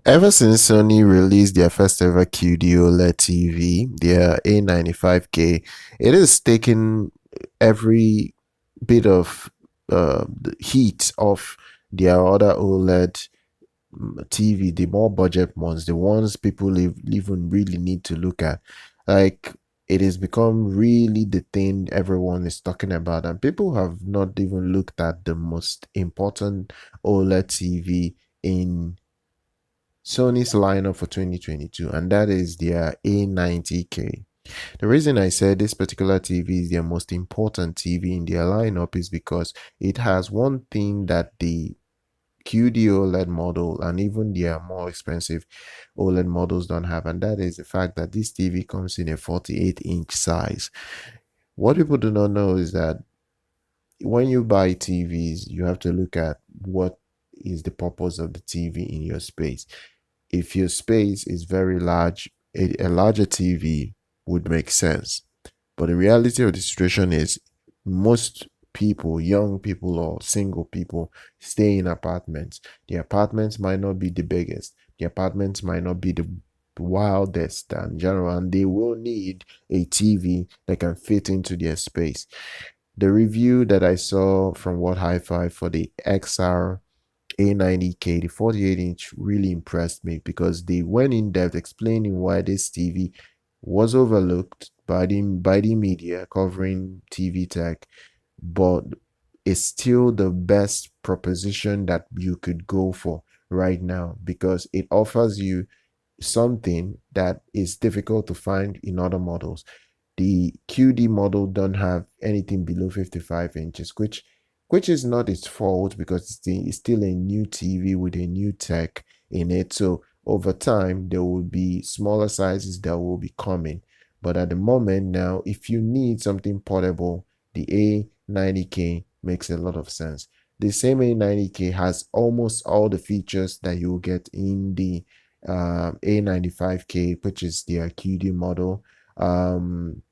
Ever since Sony released their first ever QD-OLED TV, their A95K, it has taken every bit of the heat off their other OLED TV, the more budget ones, the ones people even really need to look at. Like, it has become really the thing everyone is talking about, and people have not even looked at the most important OLED TV in Sony's lineup for 2022, and that is their A90K. The reason I said this particular TV is their most important TV in their lineup is because it has one thing that the QD OLED model and even their more expensive OLED models don't have, and that is the fact that this TV comes in a 48-inch size. What people do not know is that when you buy TVs, you have to look at what is the purpose of the TV in your space. If your space is very large, a larger TV would make sense. But the reality of the situation is most people, young people or single people, stay in apartments. The apartments might not be the biggest. The apartments might not be the wildest in general, and they will need a TV that can fit into their space. The review that I saw from What Hi-Fi for the XR A90K, the 48 inch, really impressed me because they went in depth explaining why this TV was overlooked by the media covering TV tech, but it's still the best proposition that you could go for right now because it offers you something that is difficult to find in other models. The QD model don't have anything below 55 inches, which is not its fault because it's still a new TV with a new tech in it. So over time, there will be smaller sizes that will be coming. But at the moment now, if you need something portable, the A90K makes a lot of sense. The same A90K has almost all the features that you will get in the A95K, which is their QD model. Um,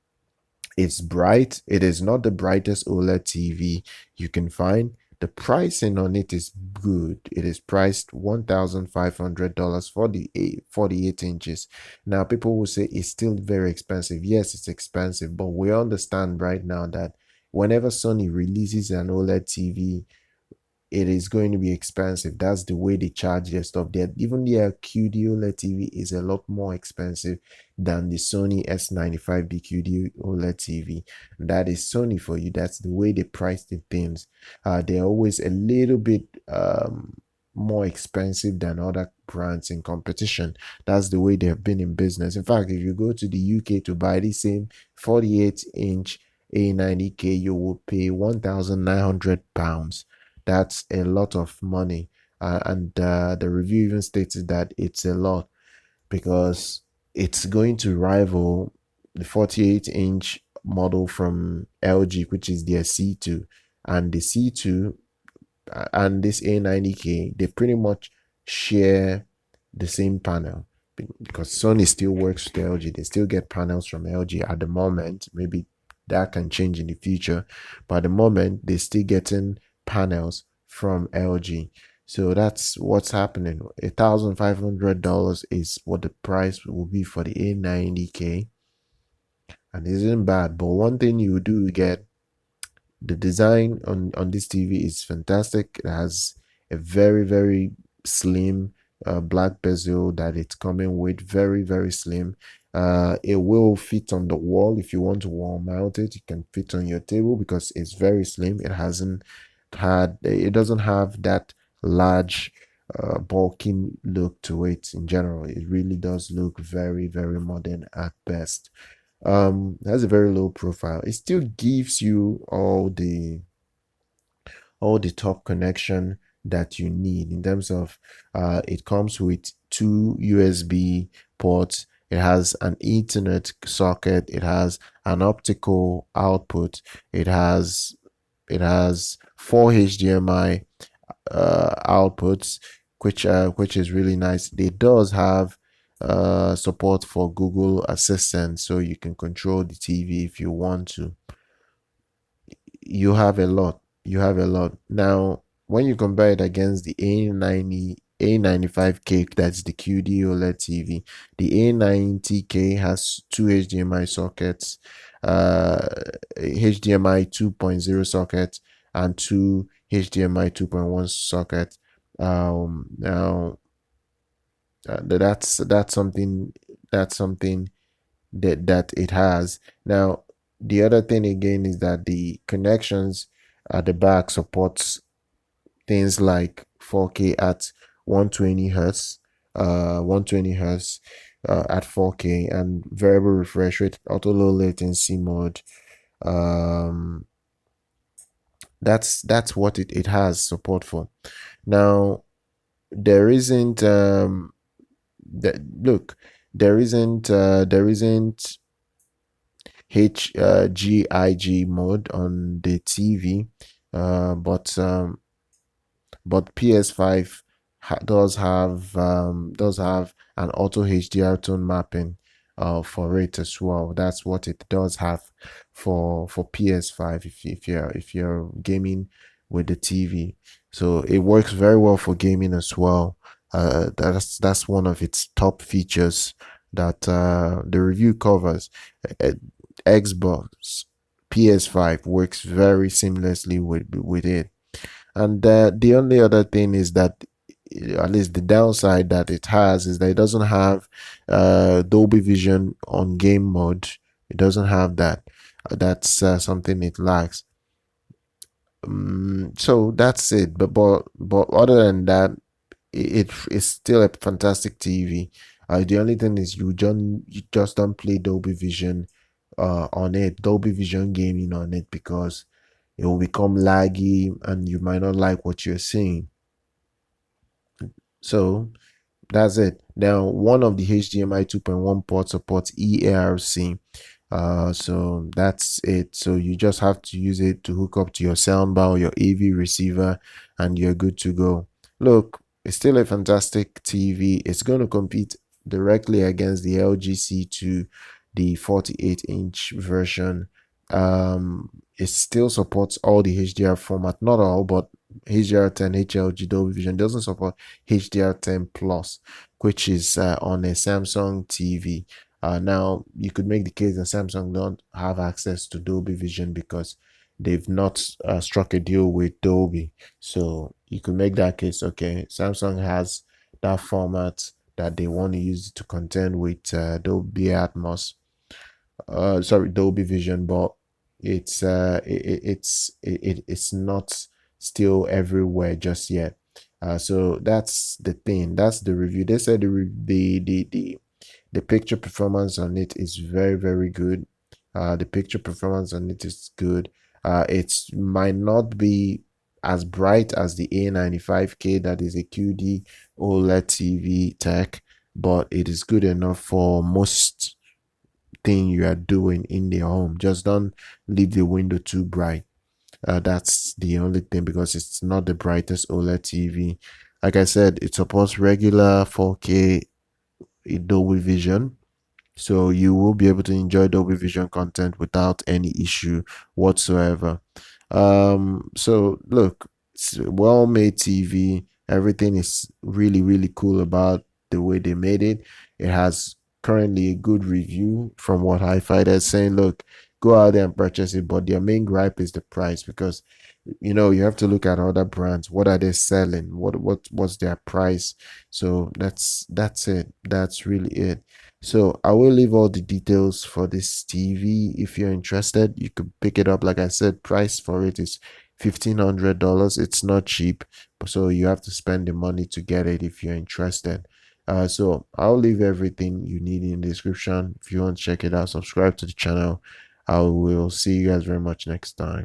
it's bright. It is not the brightest OLED TV you can find. The pricing on it is good. It is priced $1,500 for the 48 inches. Now, people will say it's still very expensive. Yes, it's expensive, but we understand right now that whenever Sony releases an OLED TV, it is going to be expensive. That's the way they charge their stuff. Even their QD OLED TV is a lot more expensive than the Sony S95B QD OLED TV. That is Sony for you. That's the way they price the things. They're always a little bit more expensive than other brands in competition. That's the way they have been in business. In fact, if you go to the UK to buy the same 48-inch A90K, you will pay £1,900. That's a lot of money. And the review even stated that it's a lot because it's going to rival the 48-inch model from LG, which is their C2. And the C2 and this A90K, they pretty much share the same panel because Sony still works with LG. They still get panels from LG at the moment. Maybe that can change in the future, but at the moment they're still getting panels from LG. So that's what's happening. $1,500 is what the price will be for the A90K, and it isn't bad. But one thing you do get, the design on this TV is fantastic. It has a very slim black bezel that it's coming with, very slim. It will fit on the wall if you want to wall mount it. It can fit on your table because it's very slim. It doesn't have that large bulking look to it. In general, it really does look very modern at best. It has a very low profile. It still gives you all the top connection that you need in terms of it comes with two USB ports. It has an Ethernet socket. It has an optical output. It has four HDMI outputs, which is really nice. It does have support for Google Assistant, so you can control the TV if you want to. You have a lot. Now, when you compare it against the A90 A95K, that's the QD OLED TV. The A90K has two HDMI sockets, HDMI 2.0 socket and two HDMI 2.1 socket. Now that's something that it has. Now, the other thing again is that the connections at the back supports things like 4K at 120 hertz, 120 hertz at 4K, and variable refresh rate, auto low latency mode. Um, that's what it has support for. Now, there isn't look, there isn't HGIG mode on the TV, but PS5 does have an auto HDR tone mapping for it as well. That's what it does have for PS5 if you're gaming with the TV. So it works very well for gaming as well. That's one of its top features that the review covers. Uh, Xbox PS5 works very seamlessly with it. And the only other thing is that, at least the downside that it has, is that it doesn't have Dolby Vision on game mode. It doesn't have that. That's something it lacks. So that's it. But other than that, it's still a fantastic TV. The only thing is you just don't play Dolby Vision on it, Dolby Vision gaming on it, because it will become laggy and you might not like what you're seeing. So that's it. Now, one of the HDMI 2.1 ports supports EARC. So that's it. So you just have to use it to hook up to your soundbar or your AV receiver, and you're good to go. Look, it's still a fantastic TV. It's going to compete directly against the LG C2, the 48-inch version. It still supports all the HDR format, not all, but HDR10, HLG, Dolby Vision doesn't support HDR10 Plus, which is on a Samsung TV. Now, you could make the case that Samsung don't have access to Dolby Vision because they've not struck a deal with Dolby. So you could make that case. Okay, Samsung has that format that they want to use to contend with Dolby Atmos. Sorry, Dolby Vision, but it's not still everywhere just yet. So that's the thing. That's the review. They said the picture performance on it is very, very good. The picture performance on it is good. It might not be as bright as the A95K, that is a QD OLED TV tech, but it is good enough for most thing you are doing in the home. Just don't leave the window too bright. That's the only thing, because it's not the brightest OLED TV. Like I said, it supports regular 4K Dolby Vision, so you will be able to enjoy Dolby Vision content without any issue whatsoever. So look, it's a well-made TV. Everything is really, really cool about the way they made it. It has currently a good review from what Hi-Fi is saying. Look, go out there and purchase it, but their main gripe is the price, because you have to look at other brands. What are they selling? What's their price? So that's it. That's really it. So I will leave all the details for this TV. If you're interested, you could pick it up. Like I said, price for it is $1,500. It's not cheap, so you have to spend the money to get it if you're interested. So I'll leave everything you need in the description. If you want to check it out, subscribe to the channel. I will see you guys very much next time.